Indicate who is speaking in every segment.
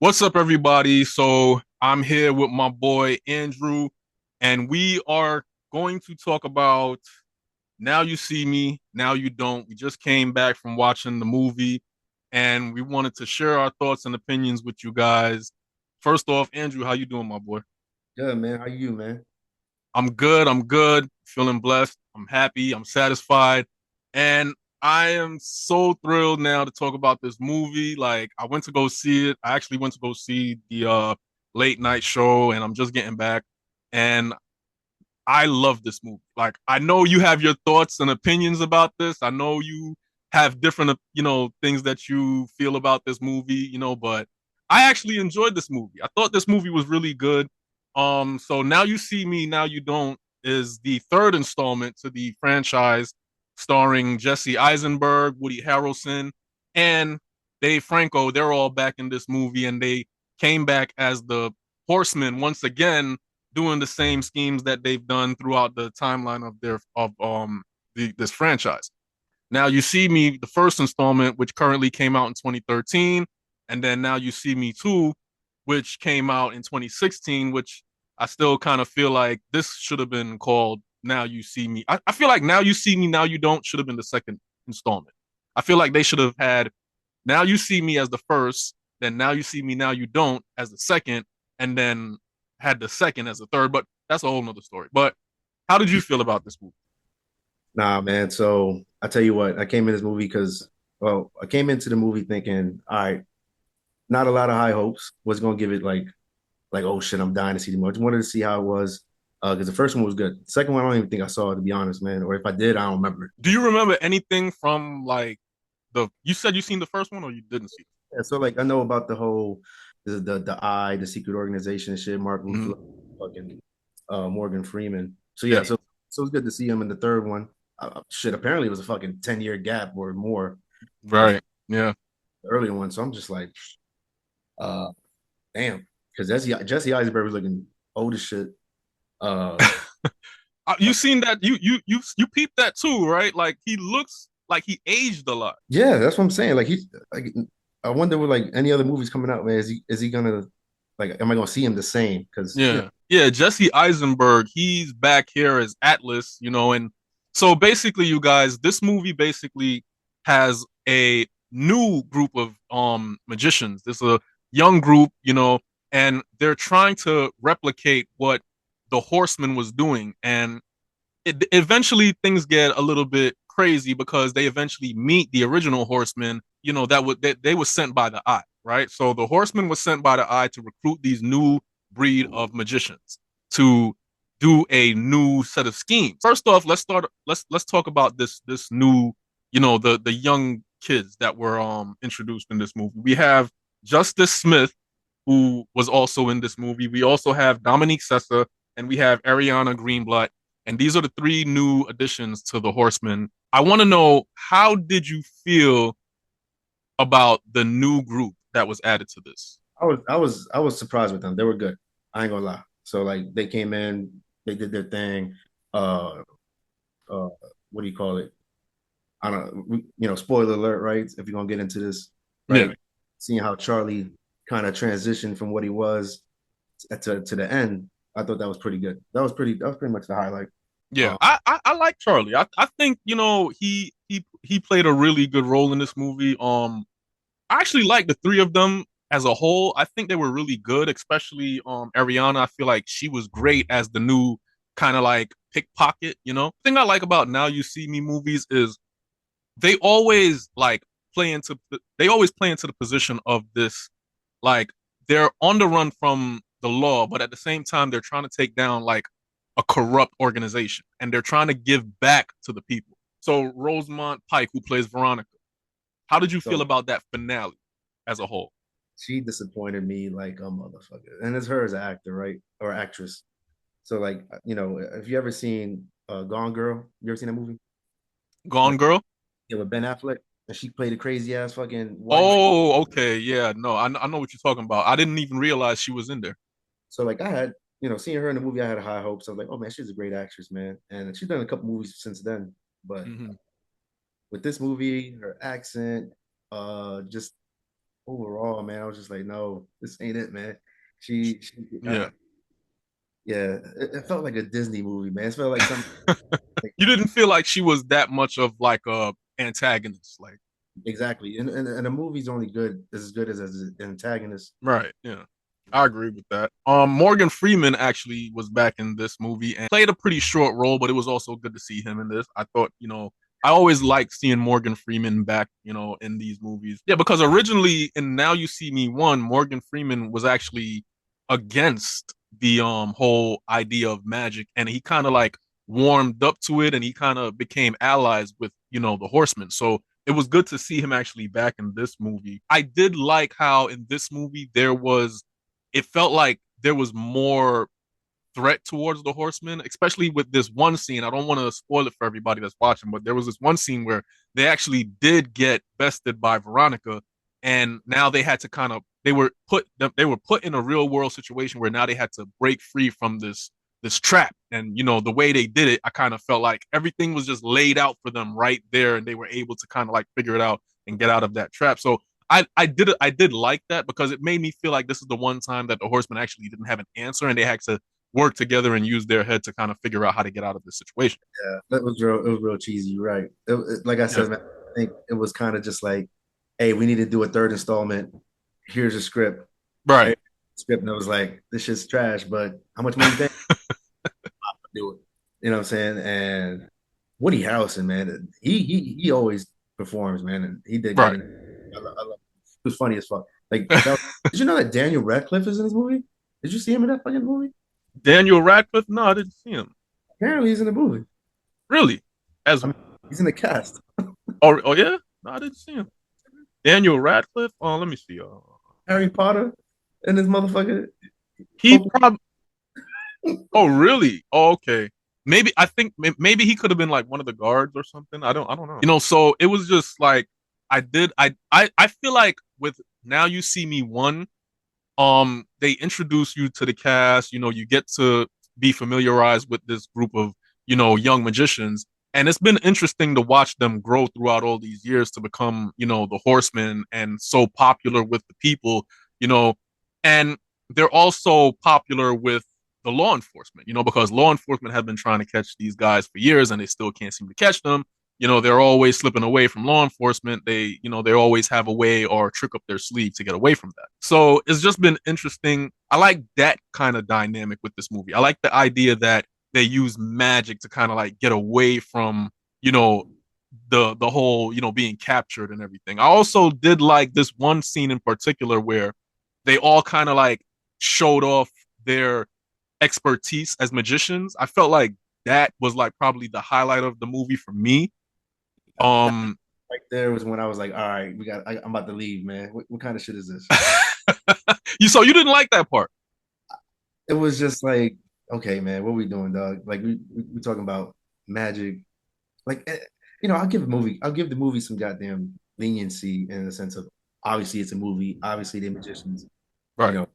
Speaker 1: What's up, everybody? So I'm here with my boy Andrew, and we are going to talk about Now You See Me, Now You Don't. We just came back from watching the movie, and we wanted to share our thoughts and opinions with you guys. First off, Andrew, how you doing, my boy?
Speaker 2: Good, man. How you, man?
Speaker 1: I'm good. I'm good. Feeling blessed. I'm happy. I'm satisfied. And I am so thrilled now to talk about this movie. Like, I went to go see it. I actually went to go see the late night show, and I'm just getting back. And I love this movie. Like, I know you have your thoughts and opinions about this. I know you have different, things that you feel about this movie, but I actually enjoyed this movie. I thought this movie was really good. So Now You See Me, Now You Don't is the third installment to the franchise starring Jesse Eisenberg, Woody Harrelson, and Dave Franco. They're all back in this movie, and they came back as the Horsemen once again, doing the same schemes that they've done throughout the timeline of this franchise. Now You See Me, the first installment, which currently came out in 2013, and then Now You See Me 2, which came out in 2016, which I still kind of feel like this should have been called Now You See Me. I feel like Now You See Me, Now You Don't should have been the second installment. I feel like they should have had Now You See Me as the first, then Now You See Me, Now You Don't as the second, and then had the second as the third. But that's a whole nother story. But how did you feel about this movie?
Speaker 2: Nah, man. So I tell you what, I came in this movie because, well, I came into the movie thinking, all right, not a lot of high hopes. Was gonna give it like, oh shit, I'm dying to see the movie. I just wanted to see how it was. Because the first one was good. The second one, I don't even think I saw it, to be honest, man. Or if I did, I don't remember.
Speaker 1: Do you remember anything from like the? You said you seen the first one or you didn't see
Speaker 2: Yeah, so like I know about the whole the secret organization shit, Mark
Speaker 1: it? Mm-hmm.
Speaker 2: Ruffalo, fucking Morgan Freeman. So yeah,
Speaker 1: Yeah.
Speaker 2: so it's good to see him in the third one. Shit, apparently it was a fucking 10-year gap or more
Speaker 1: Right. Yeah.
Speaker 2: the earlier one. So I'm just like, uh, damn, because Jesse Eisenberg was looking old as shit. Uh,
Speaker 1: You seen that? You peeped that too, right? Like he looks like he aged a lot.
Speaker 2: yeah, that's what I'm saying. Like he's like, I wonder what like any other movies coming out, man. Is he gonna like? Am I gonna see him the same? Because
Speaker 1: Yeah. Yeah, Jesse Eisenberg, he's back here as Atlas, and so basically you guys, this movie basically has a new group of magicians. There's a young group, and they're trying to replicate what the Horseman was doing, and eventually things get a little bit crazy because they eventually meet the original Horseman, they were sent by the Eye, right? So the Horseman was sent by the Eye to recruit these new breed of magicians to do a new set of schemes. First off, let's talk about this new, the young kids that were introduced in this movie. We have Justice Smith, who was also in this movie. We also have Dominique Sessa, and we have Ariana Greenblatt, and these are the three new additions to the Horsemen. I want to know, how did you feel about the new group that was added to this?
Speaker 2: I was surprised with them. They were good. I ain't gonna lie. So like they came in, they did their thing. Uh, uh, what do you call it? I don't know. Spoiler alert, right? If you're gonna get into this,
Speaker 1: Yeah.
Speaker 2: right? Seeing how Charlie kind of transitioned from what he was to the end, I thought that was pretty good. That was pretty much the highlight.
Speaker 1: Yeah,
Speaker 2: Um,
Speaker 1: I like Charlie. I think he played a really good role in this movie. I actually like the three of them as a whole. I think they were really good, especially Ariana. I feel like she was great as the new kind of like pickpocket. The thing I like about Now You See Me movies is they always like they always play into the position of this, like, they're on the run from the law, but at the same time they're trying to take down like a corrupt organization, and they're trying to give back to the people. So Rosamund Pike, who plays Veronica, how did you feel
Speaker 2: so
Speaker 1: about that finale as a whole?
Speaker 2: she disappointed me like a motherfucker, and it's her as an actor, right, or actress. So like if you ever seen Gone Girl, you ever seen that movie?
Speaker 1: Gone Girl.
Speaker 2: With Ben Affleck, and she played a crazy ass fucking wife.
Speaker 1: Oh, okay, yeah, no, I know what you're talking about. I didn't even realize she was in there.
Speaker 2: So like I had, seeing her in the movie, I had high hopes. I was like, oh man, she's a great actress, man. And she's done a couple movies since then. But
Speaker 1: Mm-hmm.
Speaker 2: with this movie, her accent, just overall, man, I was just like, no, this ain't it, man. She
Speaker 1: Yeah.
Speaker 2: yeah, it felt like a Disney movie, man. It felt like something like
Speaker 1: You didn't feel like she was that much of like a antagonist, like
Speaker 2: exactly. And a movie's only good as an antagonist.
Speaker 1: right, yeah. I agree with that. Morgan Freeman actually was back in this movie and played a pretty short role, but it was also good to see him in this. I thought, I always liked seeing Morgan Freeman back, in these movies. Yeah, because originally in Now You See Me One, Morgan Freeman was actually against the whole idea of magic, and he kind of like warmed up to it, and he kind of became allies with the Horsemen. So it was good to see him actually back in this movie. I did like how in this movie it felt like there was more threat towards the Horsemen, especially with this one scene. I don't want to spoil it for everybody that's watching, but there was this one scene where they actually did get bested by Veronica, and now they had to kind of they were put in a real world situation where now they had to break free from this trap. And the way they did it, I kind of felt like everything was just laid out for them right there, and they were able to kind of like figure it out and get out of that trap. So I did like that because it made me feel like this is the one time that the Horsemen actually didn't have an answer, and they had to work together and use their head to kind of figure out how to get out of this situation.
Speaker 2: Yeah, that was real. It was real cheesy, right? Like I
Speaker 1: Yeah.
Speaker 2: said, man, I think it was kind of just like, hey, we need to do a third installment. Here's a script.
Speaker 1: Right.
Speaker 2: Hey, script, and it was like, this shit's trash, but how much money you think? Do it. You know what I'm saying? And Woody Harrelson, man, he always performs, man, and he did good
Speaker 1: Right.
Speaker 2: in it. It was funny as fuck. Did you know that Daniel Radcliffe is in this movie? Did you see him in that fucking movie?
Speaker 1: Daniel Radcliffe? No, I didn't see him.
Speaker 2: Apparently, he's in the movie.
Speaker 1: Really? As
Speaker 2: I mean, he's in the cast.
Speaker 1: oh yeah? No, I didn't see him. Daniel Radcliffe? Oh, let me see.
Speaker 2: Harry Potter and this motherfucker.
Speaker 1: He probably. Oh, really? Oh, okay. Maybe I think maybe he could have been like one of the guards or something. I don't know. So it was just like I feel like with Now You See Me One, they introduce you to the cast. You get to be familiarized with this group of young magicians, and it's been interesting to watch them grow throughout all these years to become the Horsemen and so popular with the people. you know and they're also popular with the law enforcement, because law enforcement have been trying to catch these guys for years and they still can't seem to catch them. They're always slipping away from law enforcement. They always have a way or a trick up their sleeve to get away from that. So it's just been interesting. I like that kind of dynamic with this movie. I like the idea that they use magic to kind of like get away from, you know, the whole, being captured and everything. I also did like this one scene in particular where they all kind of like showed off their expertise as magicians. I felt like that was like probably the highlight of the movie for me.
Speaker 2: That
Speaker 1: Um,
Speaker 2: right there was when I was like, all right, I'm about to leave, man. What kind of shit is this?
Speaker 1: you didn't like that part,
Speaker 2: It was just like, okay, man, what are we doing, dog? Like we talking about magic. Like, I'll give the movie some goddamn leniency in the sense of obviously it's a movie, obviously they're magicians. You
Speaker 1: right?
Speaker 2: know,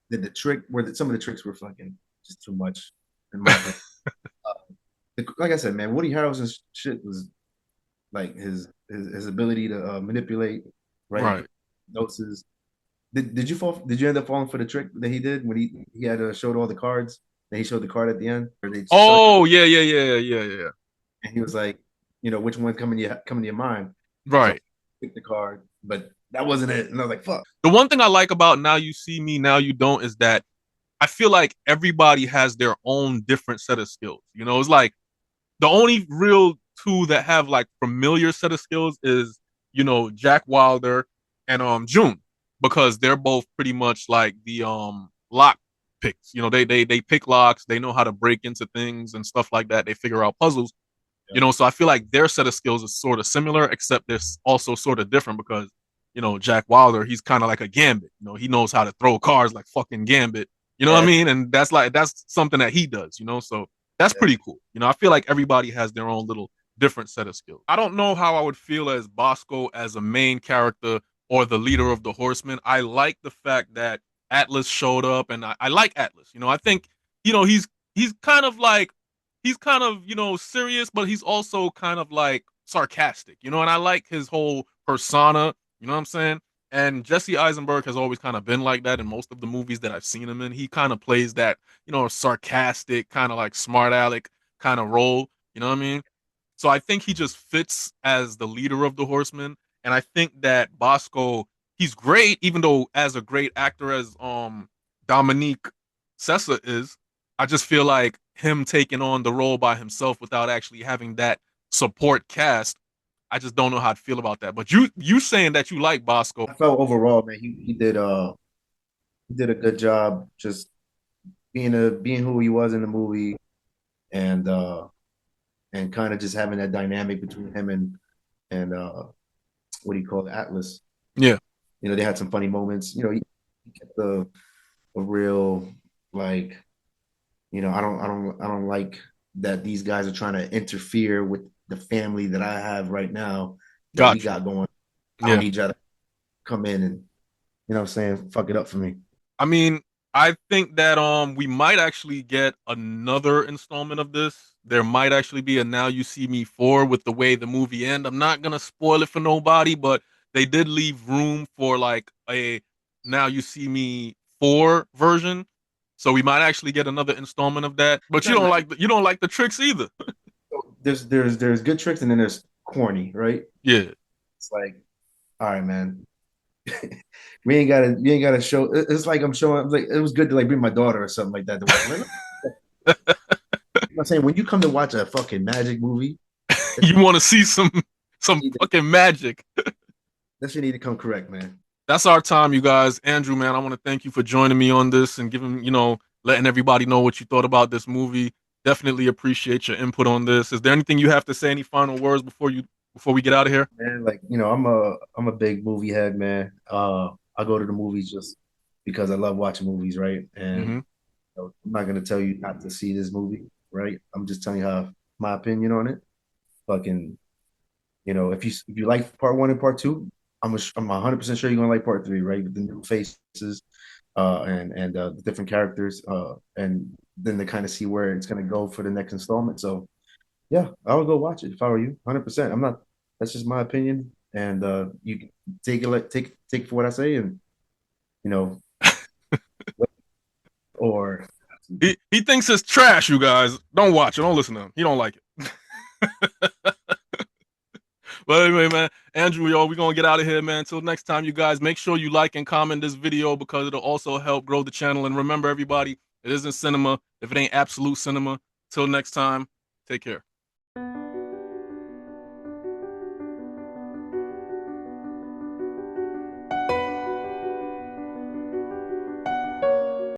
Speaker 2: the trick where some of the tricks were fucking just too much, in my opinion. Like I said, man, Woody Harrelson's shit was like his ability to manipulate, right?
Speaker 1: Right.
Speaker 2: Doses. Did you fall? Did you end up falling for the trick that he did when he had showed all the cards? And he showed the card at the end, or they showed,
Speaker 1: Oh yeah, yeah, yeah, yeah, yeah.
Speaker 2: and he was like, which one coming to your mind? So
Speaker 1: Right.
Speaker 2: I picked the card, but that wasn't it. And I was like, fuck.
Speaker 1: The one thing I like about Now You See Me, Now You Don't is that I feel like everybody has their own different set of skills. It's like the only real two that have like familiar set of skills is Jack Wilder and June, because they're both pretty much like the lock picks. They pick locks, they know how to break into things and stuff like that. They figure out puzzles. So I feel like their set of skills is sort of similar, except they're also sort of different because Jack Wilder, he's kind of like a Gambit. He knows how to throw cards like fucking Gambit. You know what I
Speaker 2: Yeah,
Speaker 1: mean? And that's something that he does. So that's
Speaker 2: yeah.
Speaker 1: pretty cool. I feel like everybody has their own little different set of skills. I don't know how I would feel as Bosco as a main character or the leader of the Horsemen. I like the fact that Atlas showed up, and I like Atlas. I think he's kind of like he's kind of serious, but he's also kind of like sarcastic. And I like his whole persona. You know what I'm saying? And Jesse Eisenberg has always kind of been like that in most of the movies that I've seen him in. He kind of plays that, sarcastic, kind of like smart aleck kind of role. You know what I mean? So I think he just fits as the leader of the Horsemen. And I think that Bosco, he's great, even though as a great actor as Dominique Sessa is, I just feel like him taking on the role by himself without actually having that support cast, I just don't know how to feel about that. But you saying that you like Bosco.
Speaker 2: I felt overall, man, he did a good job just being who he was in the movie and and kind of just having that dynamic between him and what do you call it, Atlas.
Speaker 1: Yeah,
Speaker 2: They had some funny moments. He kept a real like, I don't like that these guys are trying to interfere with the family that I have right now that we
Speaker 1: got you.
Speaker 2: got going. I don't
Speaker 1: Yeah.
Speaker 2: need y'all to come in and what I'm saying, fuck it up for me.
Speaker 1: I mean, I think that we might actually get another installment of this. There might actually be a Now You See Me 4 with the way the movie end. I'm not gonna spoil it for nobody, but they did leave room for like a Now You See Me 4 version. So we might actually get another installment of that. But
Speaker 2: That night,
Speaker 1: you don't like the tricks either.
Speaker 2: there's good tricks and then there's corny, right?
Speaker 1: Yeah.
Speaker 2: It's like, all right, man. We ain't gotta show. It's like I'm showing. Like it was good to like bring my daughter or something like that to watch. I'm like, I'm saying when you come to watch a fucking magic movie, that
Speaker 1: You want to see some
Speaker 2: shit
Speaker 1: fucking magic.
Speaker 2: that shit need to come correct, man.
Speaker 1: That's our time, you guys. Andrew, man, I want to thank you for joining me on this and giving, letting everybody know what you thought about this movie. Definitely appreciate your input on this. Is there anything you have to say? Any final words before we get out of here?
Speaker 2: Man, like I'm a big movie head, man. I go to the movies just because I love watching movies, right? And
Speaker 1: Mm-hmm.
Speaker 2: I'm not gonna tell you not to see this movie, right? I'm just telling you how my opinion on it. Fucking, if you like part one and part two, I'm 100% sure you're gonna like part three, right? With the new faces, and the different characters, and then to kind of see where it's gonna go for the next installment. So yeah, I would go watch it if I were you. 100%. I'm not. That's just my opinion, and you can take it like take it for what I say, and you know, or
Speaker 1: He thinks it's trash, you guys. Don't watch it. Don't listen to him. He don't like it. But anyway, man, Andrew, yo, we're gonna get out of here, man. Until next time, you guys, make sure you like and comment this video because it'll also help grow the channel. And remember, everybody, it isn't cinema if it ain't absolute cinema. Till next time, take care.